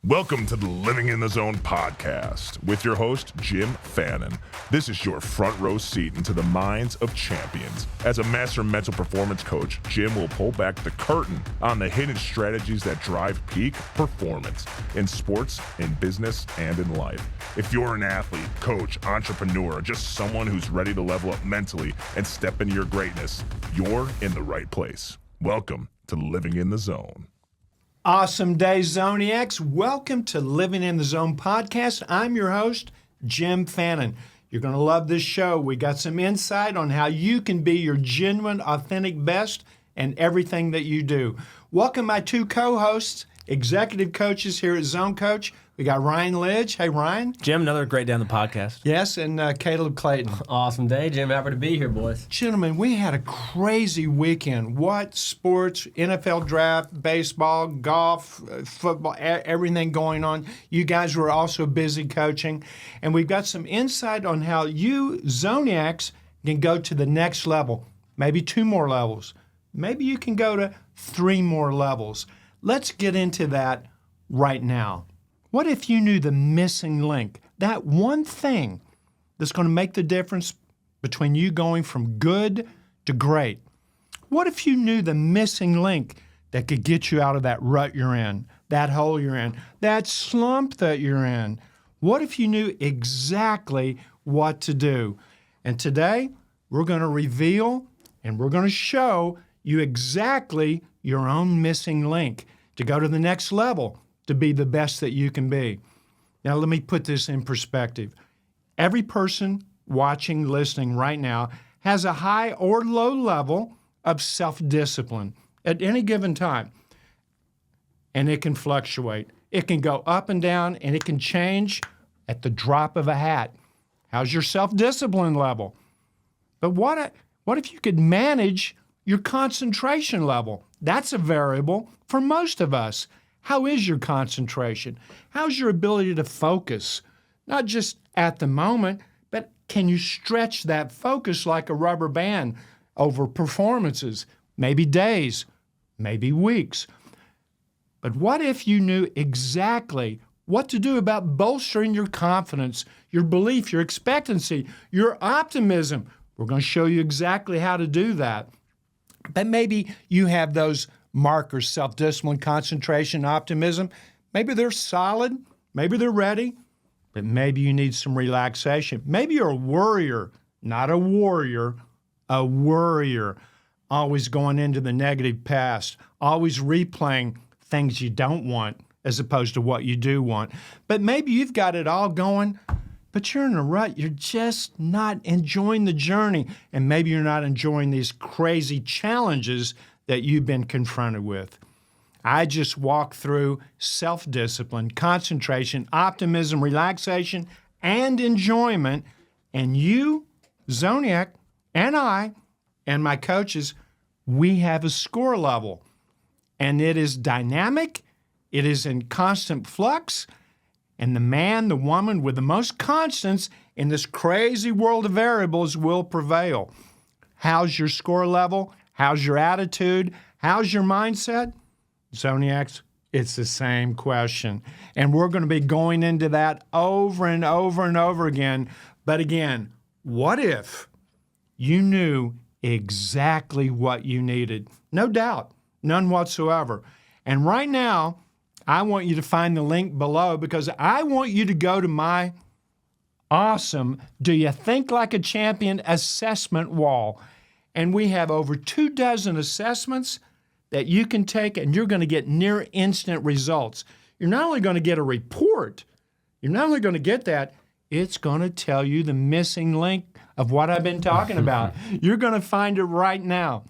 Welcome to the Living in the Zone podcast with your host, Jim Fannin. This is your front row seat into the minds of champions. As a master mental performance coach, Jim will pull back the curtain on the hidden strategies that drive peak performance in sports, in business, and in life. If you're an athlete, coach, entrepreneur, or just someone who's ready to level up mentally and step into your greatness, you're in the right place. Welcome to Living in the Zone. Awesome day, Zoniacs. Welcome to Living in the Zone podcast. I'm your host, Jim Fannin. You're going to love this show. We got some insight on how you can be your genuine, authentic best in everything that you do. Welcome my two co-hosts, executive coaches here at ZoneCoach. We got Ryan Lidge. Hey, Ryan. Jim, another great day on the podcast. Yes, and Caleb Clayton. Awesome day, Jim. Happy to be here, boys. Gentlemen, we had a crazy weekend. What sports, NFL draft, baseball, golf, football, everything going on. You guys were also busy coaching. And we've got some insight on how you, Zoniacs, can go to the next level, maybe 2 more levels. Maybe you can go to 3 more levels. Let's get into that right now. What if you knew the missing link, that one thing that's going to make the difference between you going from good to great? What if you knew the missing link that could get you out of that rut you're in, that hole you're in, that slump that you're in? What if you knew exactly what to do? And today, we're going to reveal and we're going to show you exactly your own missing link to go to the next level, to be the best that you can be. Now, let me put this in perspective. Every person watching, listening right now has a high or low level of self-discipline at any given time. And it can fluctuate. It can go up and down, and it can change at the drop of a hat. How's your self-discipline level? But what if you could manage your concentration level? That's a variable for most of us. How is your concentration? How's your ability to focus? Not just at the moment, but can you stretch that focus like a rubber band over performances, maybe days, maybe weeks? But what if you knew exactly what to do about bolstering your confidence, your belief, your expectancy, your optimism? We're going to show you exactly how to do that. But maybe you have those markers, self-discipline, concentration, optimism. Maybe they're solid, maybe they're ready, but maybe you need some relaxation. Maybe you're a worrier, not a warrior, a worrier, always going into the negative past, always replaying things you don't want as opposed to what you do want. But maybe you've got it all going, but you're in a rut. You're just not enjoying the journey, and maybe you're not enjoying these crazy challenges that you've been confronted with. I just walked through self-discipline, concentration, optimism, relaxation, and enjoyment. And you, Zoniac, and I, and my coaches, we have a SCORE level. And it is dynamic, it is in constant flux, and the man, the woman with the most constants in this crazy world of variables will prevail. How's your SCORE level? How's your attitude? How's your mindset? Zoniacs, it's the same question. And we're going to be going into that over and over and over again. But again, what if you knew exactly what you needed? No doubt, none whatsoever. And right now, I want you to find the link below because I want you to go to my awesome Do You Think Like a Champion assessment wall. And we have over 24 assessments that you can take, and you're going to get near instant results. You're not only going to get a report, you're not only going to get that, it's going to tell you the missing link of what I've been talking about. You're going to find it right now.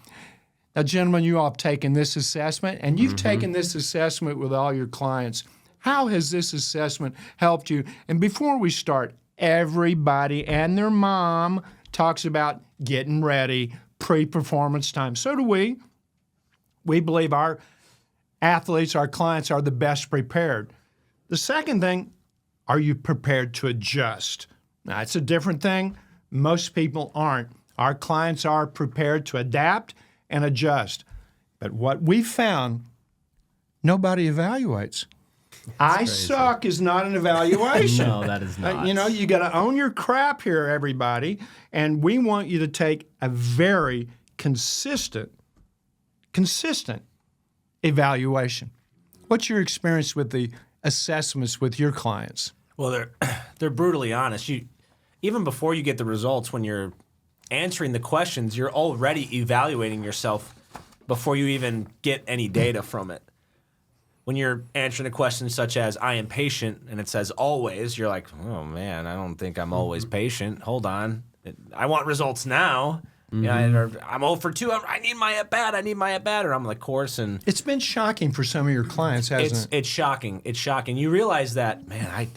Now, gentlemen, you all have taken this assessment, and you've taken this assessment with all your clients. How has this assessment helped you? And before we start, everybody and their mom talks about getting ready, pre-performance time. So do we. We believe our athletes, our clients are the best prepared. The second thing, are you prepared to adjust? Now, it's a different thing. Most people aren't. Our clients are prepared to adapt and adjust. But what we found, nobody evaluates. I suck is not an evaluation. No, that is not. You got to own your crap here, everybody. And we want you to take a very consistent evaluation. What's your experience with the assessments with your clients? Well, they're brutally honest. Even before you get the results, when you're answering the questions, you're already evaluating yourself before you even get any data from it. When you're answering a question such as, I am patient, and it says always, you're like, oh man, I don't think I'm always patient. Hold on. I want results now. Or I'm 0 for 2. I need my at-bat. Or I'm like, course. And it's been shocking for some of your clients, hasn't it? It's shocking. It's shocking. You realize that, man,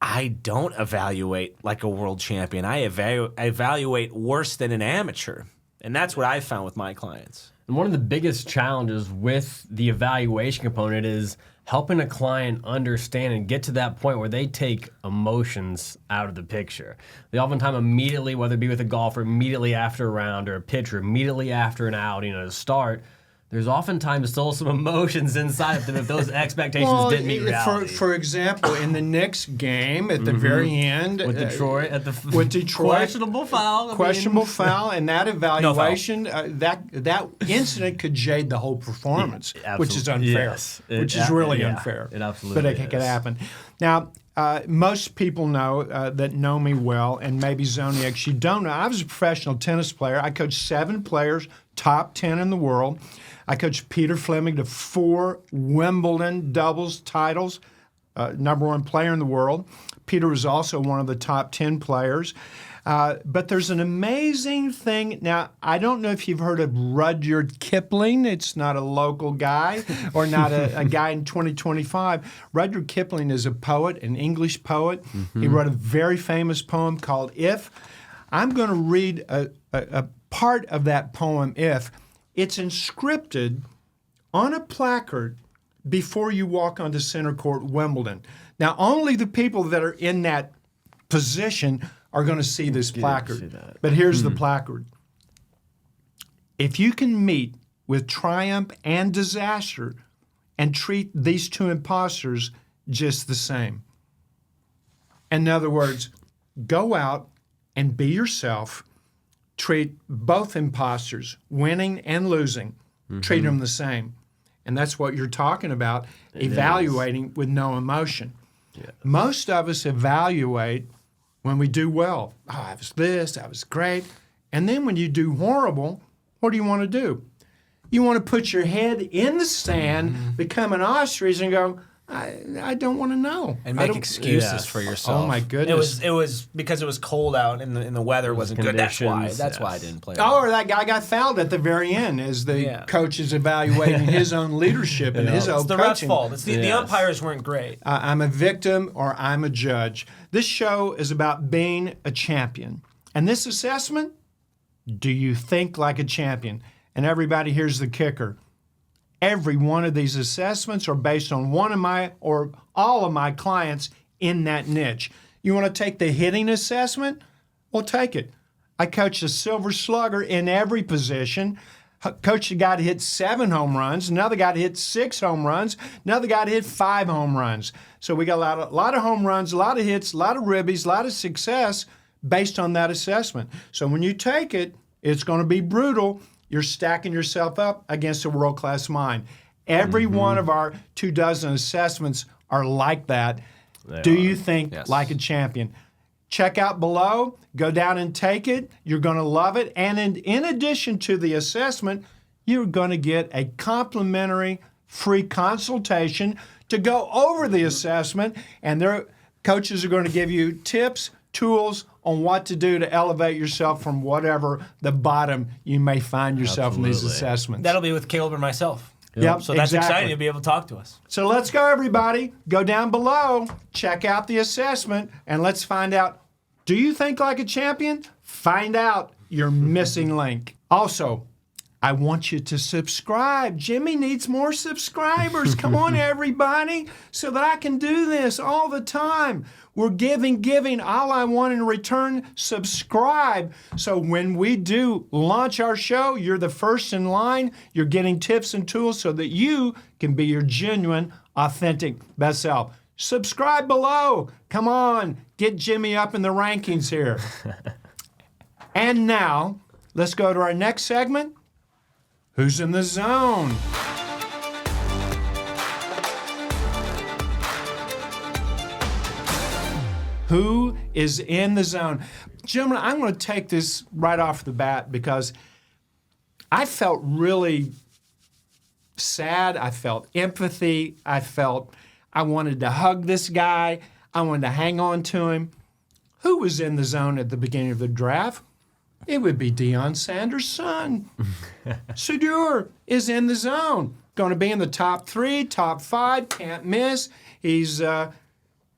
I don't evaluate like a world champion. I evaluate worse than an amateur. And that's what I've found with my clients. And one of the biggest challenges with the evaluation component is helping a client understand and get to that point where they take emotions out of the picture. They oftentimes immediately, whether it be with a golfer, immediately after a round, or a pitcher, immediately after an outing, to start, there's oftentimes still some emotions inside of them if those expectations didn't meet reality. For example, in the Knicks game at the very end with Detroit, questionable foul, and that evaluation, No that incident could jade the whole performance, which is unfair. Yes. Which is really unfair. It absolutely But it could happen. Now, most people know that know me well, and maybe Zoniacs, you don't know. I was a professional tennis player. I coached 7 players, top 10 in the world. I coached Peter Fleming to 4 Wimbledon doubles titles, #1 player in the world. Peter was also one of the top 10 players. But there's an amazing thing. Now, I don't know if you've heard of Rudyard Kipling. It's not a local guy or not a guy in 2025. Rudyard Kipling is a poet, an English poet. He wrote a very famous poem called If. I'm going to read a part of that poem, If. It's inscripted on a placard before you walk onto center court Wimbledon. Now, only the people that are in that position are going to see this placard. But here's the placard. If you can meet with triumph and disaster and treat these 2 imposters just the same. In other words, go out and be yourself. Treat both imposters, winning and losing, treat them the same. And that's what you're talking about, evaluating with no emotion. Yeah. Most of us evaluate when we do well. Oh, I was this, I was great. And then when you do horrible, what do you want to do? You want to put your head in the sand, become an ostrich, and go, I don't want to know. And make excuses for yourself. Oh, my goodness. It was because it was cold out and the weather wasn't good. That's why I didn't play. Oh, or that guy got fouled at the very end as the coach is evaluating his own leadership and his own coaching. It's the ref's fault. It's the umpires weren't great. I'm a victim or I'm a judge. This show is about being a champion. And this assessment, do you think like a champion? And everybody, here's the kicker. Every one of these assessments are based on one of my or all of my clients in that niche. You want to take the hitting assessment? Well, take it. I coached a silver slugger in every position. Coached a guy to hit 7 home runs, another guy to hit 6 home runs, another guy to hit 5 home runs. So we got a lot of home runs, a lot of hits, a lot of ribbies, a lot of success based on that assessment. So when you take it, it's going to be brutal. You're stacking yourself up against a world-class mind. Every one of our 24 assessments are like that. Do you think like a champion? Check out below. Go down and take it. You're going to love it. And in addition to the assessment, you're going to get a complimentary free consultation to go over the assessment. And their coaches are going to give you tips, tools on what to do to elevate yourself from whatever the bottom you may find yourself in these assessments. That'll be with Caleb and myself. Yep, so that's exciting to be able to talk to us. So let's go, everybody. Go down below, check out the assessment, and let's find out, do you think like a champion? Find out your missing link. Also, I want you to subscribe. Jimmy needs more subscribers. Come on, everybody, so that I can do this all the time. We're giving. All I want in return, subscribe. So when we do launch our show, you're the first in line. You're getting tips and tools so that you can be your genuine, authentic best self. Subscribe below. Come on, get Jimmy up in the rankings here. And now, let's go to our next segment. Who's in the zone? Who is in the zone? Gentlemen, I'm going to take this right off the bat because I felt really sad. I felt empathy. I wanted to hug this guy. I wanted to hang on to him. Who was in the zone at the beginning of the draft? It would be Deion Sanders' son. S.C.O.R.E is in the zone. Going to be in the top 3, top 5, can't miss. He's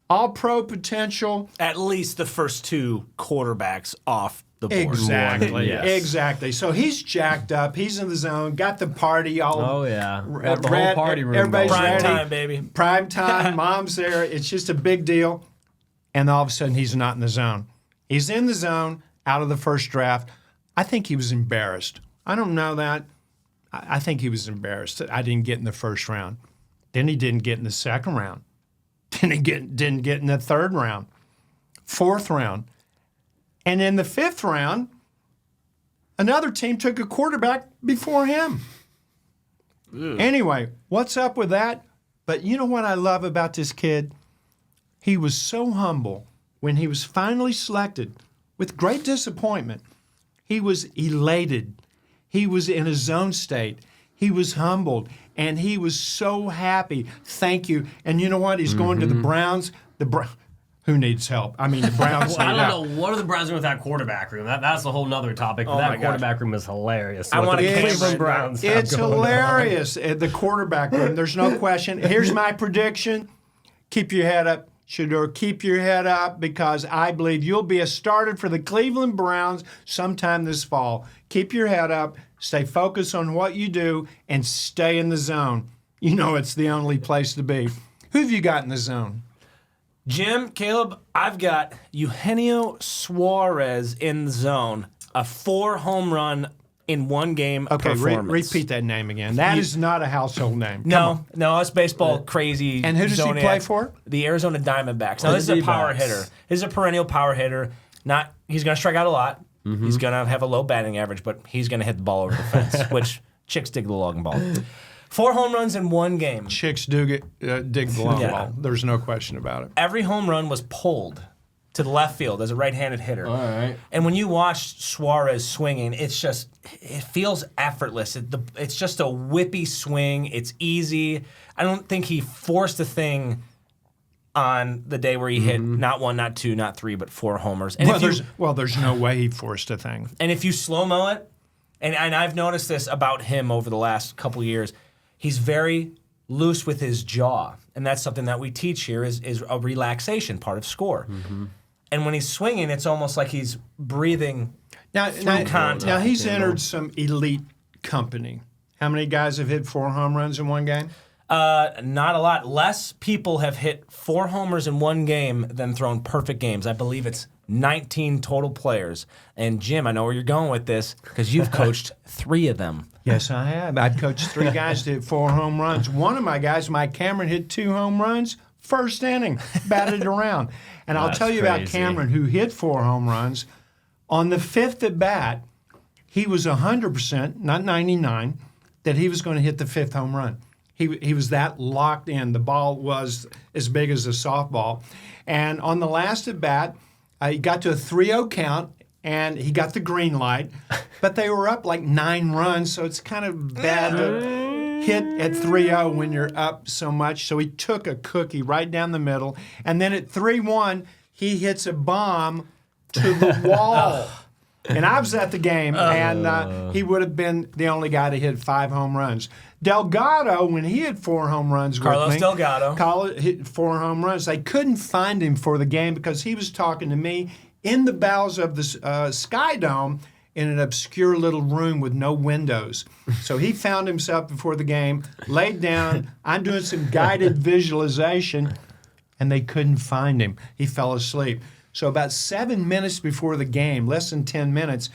all-pro potential. At least the first 2 quarterbacks off the board. Exactly, Yes. exactly. So he's jacked up. He's in the zone. Got the party all. Oh yeah, got the whole party room. Everybody's going. Prime ready. time, baby. Prime time. Mom's there. It's just a big deal. And all of a sudden, he's not in the zone. He's in the zone out of the first draft. I think he was embarrassed. I don't know that. I think he was embarrassed that I didn't get in the first round. Then he didn't get in the second round. Then he didn't get in the third round, fourth round. And in the fifth round, another team took a quarterback before him. Ew. Anyway, what's up with that? But you know what I love about this kid? He was so humble when he was finally selected with great disappointment. He was elated. He was in a zone state. He was humbled, and he was so happy. Thank you. And you know what? He's going to the Browns. Who needs help? I mean, the Browns need I help. don't know. What are the Browns doing with that quarterback room? That's a whole nother topic. But that quarterback room is hilarious. I want to Cleveland Browns. It's hilarious. The quarterback room. There's no question. Here's my prediction. Keep your head up. Shador, keep your head up because I believe you'll be a starter for the Cleveland Browns sometime this fall. Keep your head up. Stay focused on what you do and stay in the zone. You know it's the only place to be. Who have you got in the zone? Jim, Caleb, I've got Eugenio Suarez in the zone. A 4 home run in one game performance. Repeat that name again. That is not a household name. No, us baseball crazy. And who does he zoniacs. play for? The Arizona Diamondbacks. Now, this is a power hitter. This is a perennial power hitter. He's going to strike out a lot. Mm-hmm. He's going to have a low batting average, but he's going to hit the ball over the fence, which chicks dig the long ball. 4 home runs in one game. Chicks dig the long ball. There's no question about it. Every home run was pulled to the left field as a right-handed hitter. All right. And when you watch Suarez swinging, it feels effortless. It's just a whippy swing. It's easy. I don't think he forced a thing on the day where he hit not 1, not 2, not 3, but 4 homers. And there's no way he forced a thing. And if you slow-mo it, and I've noticed this about him over the last couple years, he's very loose with his jaw. And that's something that we teach here is a relaxation part of S.C.O.R.E. Mm-hmm. And when he's swinging, it's almost like he's breathing through contact. Now, he's entered some elite company. How many guys have hit 4 home runs in one game? Not a lot. Less people have hit 4 homers in one game than thrown perfect games. I believe it's 19 total players. And Jim, I know where you're going with this because you've coached 3 of them. Yes, I have. I've coached 3 guys to hit 4 home runs. One of my guys, Mike Cameron, hit 2 home runs, first inning, batted around. And I'll tell you about Cameron, who hit 4 home runs. On the 5th at bat, he was 100%, not 99, that he was going to hit the 5th home run. He was that locked in. The ball was as big as a softball. And on the last at bat, he got to a 3-0 count, and he got the green light. But they were up like 9 runs, so it's kind of bad to hit at 3-0 when you're up so much. So he took a cookie right down the middle. And then at 3-1, he hits a bomb to the wall. And I was at the game, and he would have been the only guy to hit 5 home runs. Delgado, when he had 4 home runs Carlos with me, Delgado hit 4 home runs. They couldn't find him for the game because he was talking to me in the bowels of the Sky Dome, in an obscure little room with no windows. So he found himself before the game, laid down. I'm doing some guided visualization, and they couldn't find him. He fell asleep. So about 7 minutes before the game, less than 10 minutes,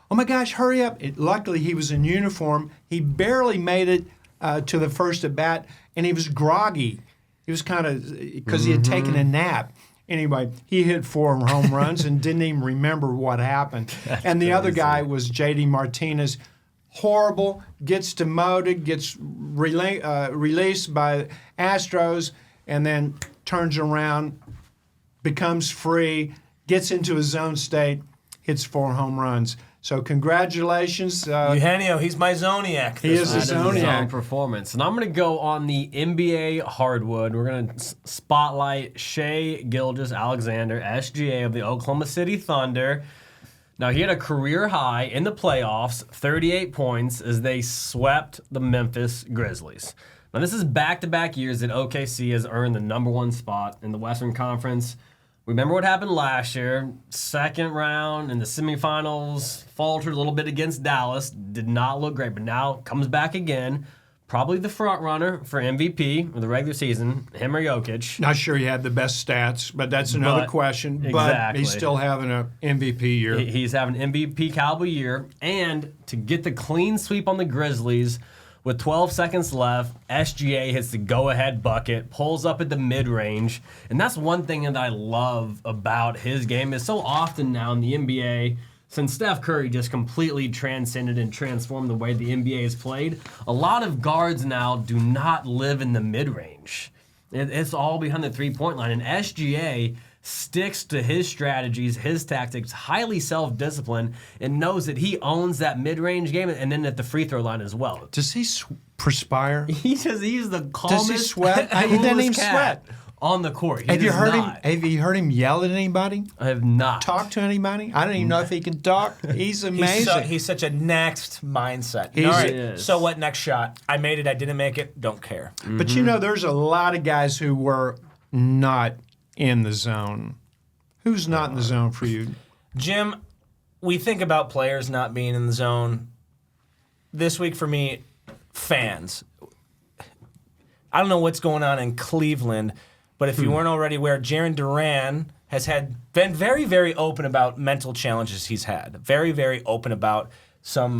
oh my gosh, hurry up. Luckily, he was in uniform. He barely made it to the first at bat, and he was groggy. He was kind of, because he had taken a nap. Anyway, he hit 4 home runs and didn't even remember what happened. And the other guy was J.D. Martinez. Horrible, gets demoted, gets released by Astros, and then turns around, becomes free, gets into his zone state, hits 4 home runs. So congratulations. Eugenio, he's my Zoniac. He is a Zone Zoniac. performance. And I'm going to go on the NBA hardwood. We're going to spotlight Shai Gilgeous-Alexander, SGA of the Oklahoma City Thunder. Now, he had a career high in the playoffs, 38 points, as they swept the Memphis Grizzlies. Now, this is back-to-back years that OKC has earned the #1 spot in the Western Conference. Remember what happened last year. Second round in the semifinals, faltered a little bit against Dallas. Did not look great, but now comes back again. Probably the front runner for MVP of the regular season, him or Jokic. Not sure he had the best stats, but that's another question. But Exactly. he's still having an MVP year. He's having an MVP caliber year. And to get the clean sweep on the Grizzlies, with 12 seconds left, SGA hits the go-ahead bucket, pulls up at the mid-range. And that's one thing that I love about his game is so often now in the NBA, since Steph Curry just completely transcended and transformed the way the NBA is played, a lot of guards now do not live in the mid-range. It's all behind the three-point line. And SGA sticks to his strategies, his tactics, highly self-disciplined, and knows that he owns that mid-range game and then at the free throw line as well. Does he perspire? He's the calmest. Does he sweat? He doesn't even sweat on the court. Have you heard him yell at anybody? I have not. Talk to anybody? I don't even know if he can talk. He's amazing. He's such a next mindset. He's- All right, He is. so what next shot? I made it, I didn't make it, don't care. But you know, there's a lot of guys who were not in the zone. Who's not in the zone for you? Jim, we think about players not being in the zone. This week for me, fans. I don't know what's going on in Cleveland, but if you weren't already aware, Jaren Duran has been very, very open about mental challenges he's had. Very, very open about some...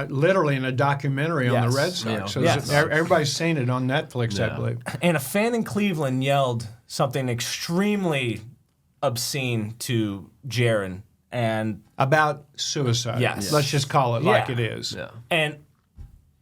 Literally in a documentary on the Red Sox. Yeah. So Yes. everybody's seen it on Netflix, I Yeah. believe. And a fan in Cleveland yelled something extremely obscene to Jaren. And About suicide. Yes. Let's just call it like Yeah. it is. Yeah. And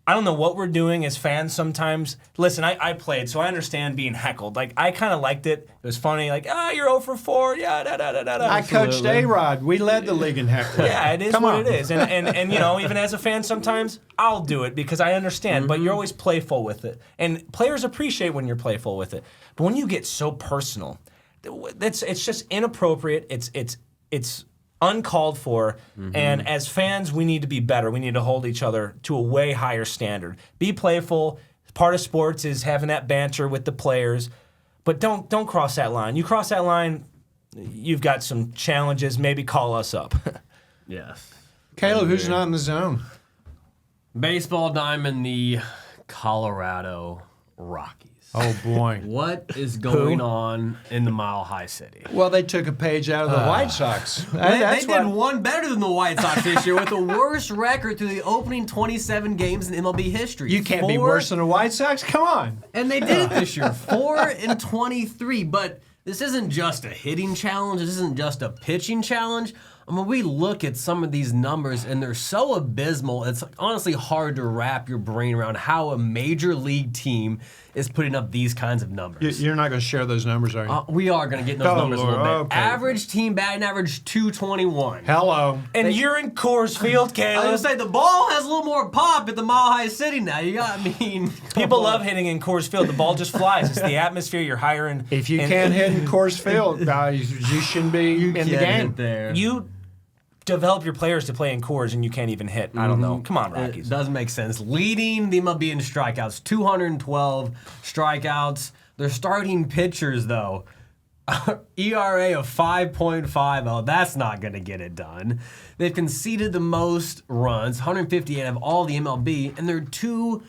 I don't know what we're doing as fans sometimes. Listen, I played, so I understand being heckled. Like, I kind of liked it. It was funny. Like, you're 0 for 4. Yeah, da-da-da-da-da. I coached A-Rod. We led the league in heckling. Yeah, it is Come what on. it is. And you know, even as a fan sometimes, I'll do it because I understand, but you're always playful with it. And players appreciate when you're playful with it. But when you get so personal, it's just inappropriate. It's uncalled for. And as fans, we need to be better. We need to hold each other to a way higher standard. Be playful. Part of sports is having that banter with the players. But don't cross that line. You cross that line, you've got some challenges. Maybe call us up. Yes. Caleb, who's not in the zone? Baseball diamond, the Colorado Rockies. Oh, boy. What is going on in the Mile High City? Well, they took a page out of the White Sox. They did one better than the White Sox this year with the worst record through the opening 27 games in MLB history. You can't be worse than the White Sox? Come on. And they did it this year, 4-23. But this isn't just a hitting challenge. This isn't just a pitching challenge. I mean, we look at some of these numbers, and they're so abysmal. It's honestly hard to wrap your brain around how a major league team is putting up these kinds of numbers. You're not going to share those numbers, are you? We are going to get in those Oh, numbers a little bit. Lord, okay. Average team batting average 221. Hello. And you're in Coors Field, I was Caleb. gonna say the ball has a little more pop at the Mile High City now. People love hitting in Coors Field. The ball just flies. It's the atmosphere. You're higher in. If you can't hit in Coors Field, you shouldn't be in the game. There. You develop your players to play in Coors and you can't even hit. I don't know. Come on, It Rockies. doesn't make sense. Leading the MLB in strikeouts, 212 strikeouts. Their starting pitchers, though, ERA of 5.5. Oh, that's not going to get it done. They've conceded the most runs, 158 of all the MLB, and they're two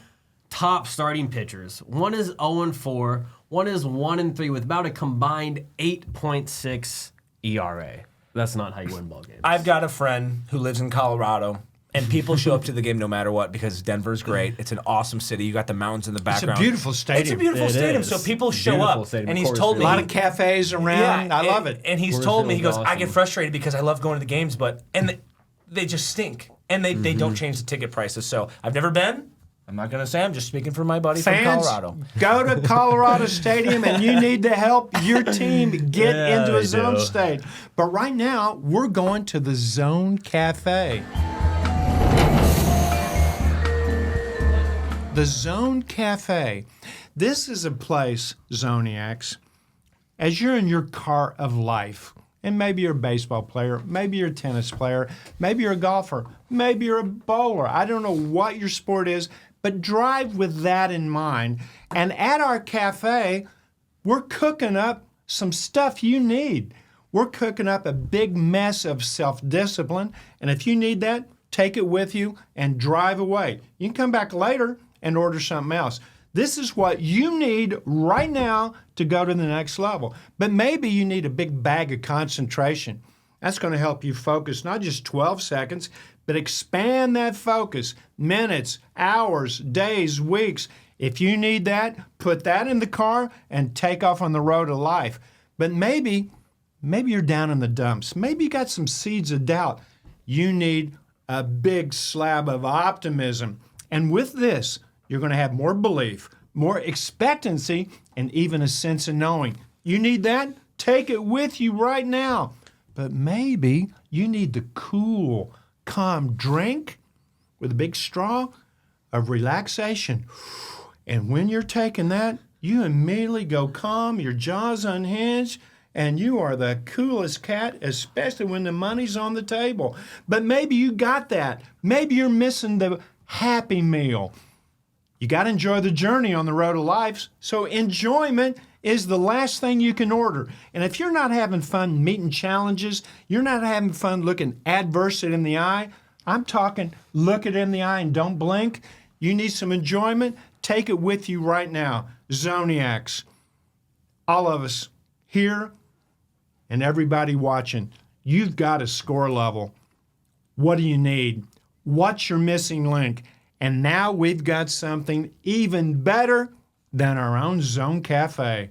top starting pitchers. One is 0-4, one is 1-3 with about a combined 8.6 ERA. That's not how you win ball games. I've got a friend who lives in Colorado, and people show up to the game no matter what because Denver's great. It's an awesome city. You got the mountains in the background. It's a beautiful stadium. It's a beautiful stadium. is. So people show Beautiful up, stadium, and of he's course told it me A lot of cafes around. I love it. And he's Coors told me, he Field's goes, I get awesome. frustrated because I love going to the games, but they just stink, and they don't change the ticket prices. So I've never been. I'm not gonna say. I'm just speaking for my buddy Fans, from Colorado. go to Colorado Stadium and you need to help your team get Yeah, into a they zone do. state. But right now, we're going to the Zone Cafe. The Zone Cafe. This is a place, Zoniacs, as you're in your car of life, and maybe you're a baseball player, maybe you're a tennis player, maybe you're a golfer, maybe you're a bowler. I don't know what your sport is, but drive with that in mind. And at our cafe, we're cooking up some stuff you need. We're cooking up a big mess of self-discipline, and if you need that, take it with you and drive away. You can come back later and order something else. This is what you need right now to go to the next level. But maybe you need a big bag of concentration. That's going to help you focus not just 12 seconds, but expand that focus. Minutes, hours, days, weeks. If you need that, put that in the car and take off on the road of life. But maybe you're down in the dumps. Maybe you got some seeds of doubt. You need a big slab of optimism. And with this, you're going to have more belief, more expectancy, and even a sense of knowing. You need that? Take it with you right now. But maybe you need the cool, calm drink with a big straw of relaxation. And when you're taking that, you immediately go calm, your jaw's unhinged, and you are the coolest cat, especially when the money's on the table. But maybe you got that. Maybe you're missing the happy meal. You got to enjoy the journey on the road of life, so enjoyment is the last thing you can order. And if you're not having fun meeting challenges, you're not having fun looking adversity in the eye, I'm talking look it in the eye and don't blink. You need some enjoyment, take it with you right now. Zoniacs, all of us here and everybody watching, you've got a SCORE level. What do you need? What's your missing link? And now we've got something even better than our own Zone Cafe.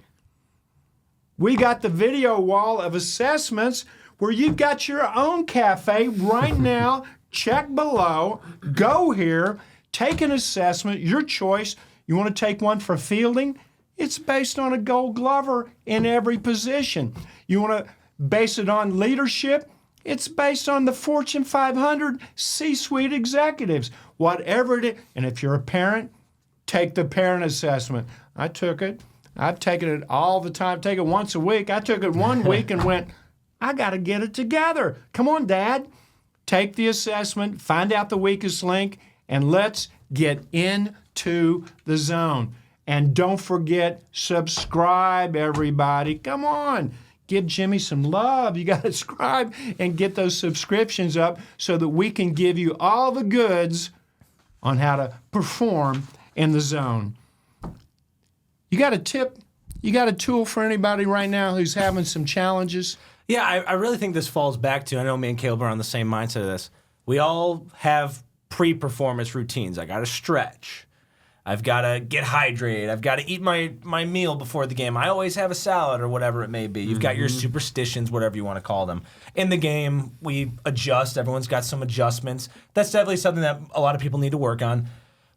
We got the video wall of assessments where you've got your own cafe right now. Check below. Go here. Take an assessment, your choice. You want to take one for fielding? It's based on a Gold Glover in every position. You want to base it on leadership? It's based on the Fortune 500 C-suite executives. Whatever it is. And if you're a parent, take the parent assessment. I took it. I've taken it all the time. Take it once a week. I took it 1 week and went, I got to get it together. Come on, Dad. Take the assessment, find out the weakest link, and let's get into the zone. And don't forget, subscribe, everybody. Come on. Give Jimmy some love. You got to subscribe and get those subscriptions up so that we can give you all the goods on how to perform in the zone. You got a tip? You got a tool for anybody right now who's having some challenges? Yeah, I really think this falls back to, I know me and Caleb are on the same mindset of this. We all have pre-performance routines. I got to stretch. I've got to get hydrated. I've got to eat my meal before the game. I always have a salad or whatever it may be. You've got your superstitions, whatever you want to call them. In the game, we adjust. Everyone's got some adjustments. That's definitely something that a lot of people need to work on.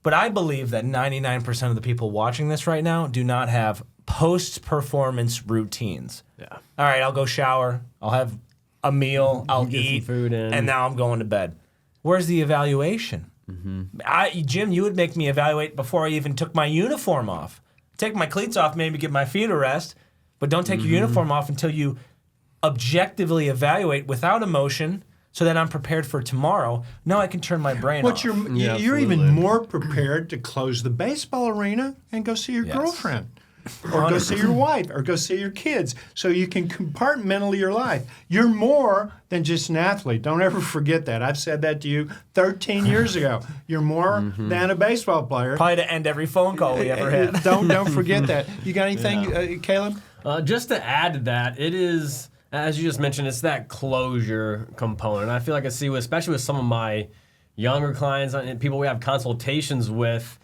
But I believe that 99% of the people watching this right now do not have post-performance routines. Yeah. All right, I'll go shower. I'll have a meal. I'll Get some eat. food in. And now I'm going to bed. Where's the evaluation? Jim, you would make me evaluate before I even took my uniform off. Take my cleats off, maybe give my feet a rest, but don't take your uniform off until you objectively evaluate without emotion so that I'm prepared for tomorrow. Now I can turn my brain off. You're absolutely. even more prepared to close the baseball arena and go see your girlfriend. or go see your wife, or go see your kids, so you can compartmentalize your life. You're more than just an athlete. Don't ever forget that. I've said that to you 13 years ago. You're more than a baseball player. Probably to end every phone call we ever had. Don't forget that. You got anything, Caleb? Just to add to that, it is, as you just mentioned, it's that closure component. I feel like I see, especially with some of my younger clients and people we have consultations with,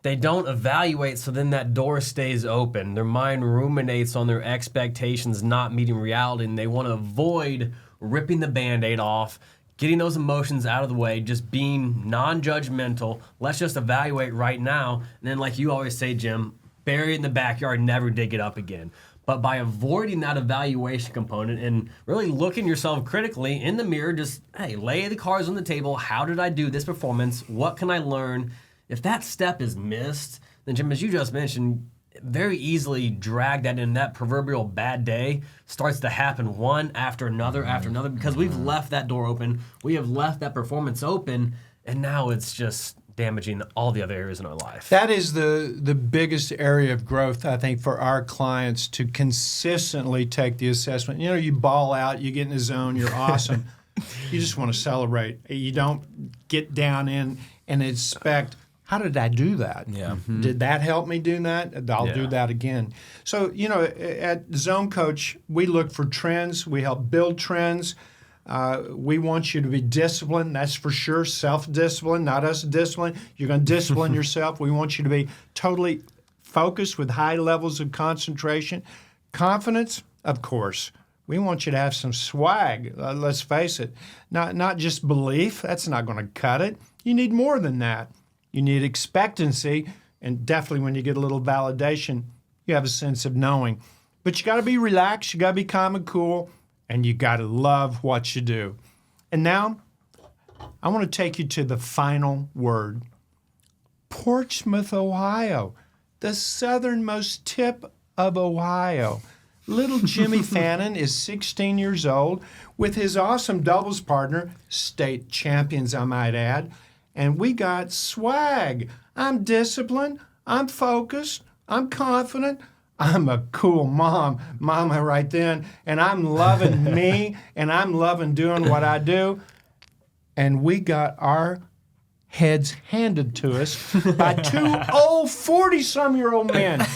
they don't evaluate, so then that door stays open. Their mind ruminates on their expectations not meeting reality, and they want to avoid ripping the Band-Aid off, getting those emotions out of the way, just being non-judgmental. Let's just evaluate right now. And then, like you always say, Jim, bury it in the backyard, never dig it up again. But by avoiding that evaluation component and really looking yourself critically in the mirror, just, hey, lay the cards on the table. How did I do this performance? What can I learn? If that step is missed, then Jim, as you just mentioned, very easily drag that in. That proverbial bad day starts to happen one after another because we've left that door open. We have left that performance open, and now it's just damaging all the other areas in our life. That is the biggest area of growth, I think, for our clients, to consistently take the assessment. You know, you ball out, you get in the zone, you're awesome. You just want to celebrate. You don't get down in and expect, how did I do that? Yeah. Did that help me do that? I'll do that again. So, you know, at ZoneCoach, we look for trends. We help build trends. We want you to be disciplined, that's for sure. Self-discipline, not us discipline. You're going to discipline yourself. We want you to be totally focused with high levels of concentration. Confidence, of course. We want you to have some swag, let's face it. Not just belief, that's not going to cut it. You need more than that. You need expectancy, and definitely when you get a little validation, you have a sense of knowing. But you got to be relaxed, you got to be calm and cool, and you got to love what you do. And now, I want to take you to the final word. Portsmouth, Ohio, the southernmost tip of Ohio. Little Jimmy Fannin is 16 years old with his awesome doubles partner, state champions, I might add. And we got swag. I'm disciplined. I'm focused. I'm confident. I'm a cool mama right then. And I'm loving me, and I'm loving doing what I do. And we got our heads handed to us by two old 40-some-year-old men.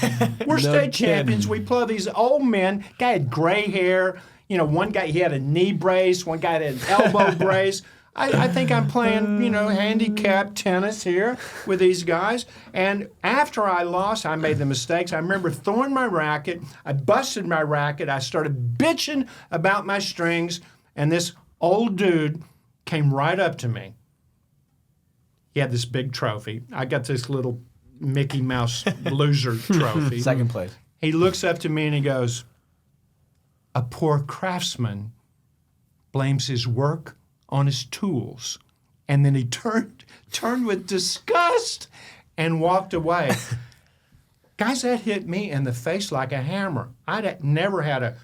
We're state champions. We play these old men. Guy had gray hair. You know, one guy, he had a knee brace. One guy had an elbow brace. I think I'm playing, you know, handicap tennis here with these guys. And after I lost, I made the mistakes. I remember throwing my racket. I busted my racket. I started bitching about my strings. And this old dude came right up to me. He had this big trophy. I got this little Mickey Mouse loser trophy. Second place. He looks up to me and he goes, "A poor craftsman blames his work on his tools." And then he turned with disgust and walked away. Guys, that hit me in the face like a hammer. I'd never had a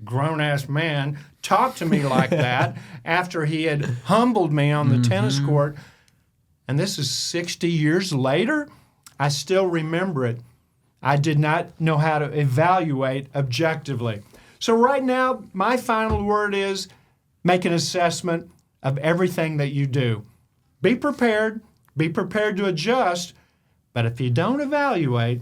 grown-ass man talk to me like that after he had humbled me on the tennis court. And this is 60 years later. I still remember it. I did not know how to evaluate objectively. So right now, my final word is make an assessment of everything that you do. Be prepared to adjust, but if you don't evaluate,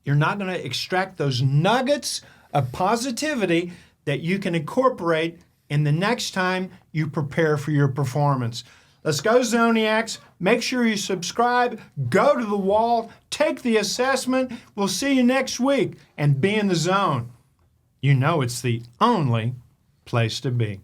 you're not going to extract those nuggets of positivity that you can incorporate in the next time you prepare for your performance. Let's go, Zoniacs. Make sure you subscribe, go to the wall, take the assessment. We'll see you next week, and be in the zone. You know it's the only place to be.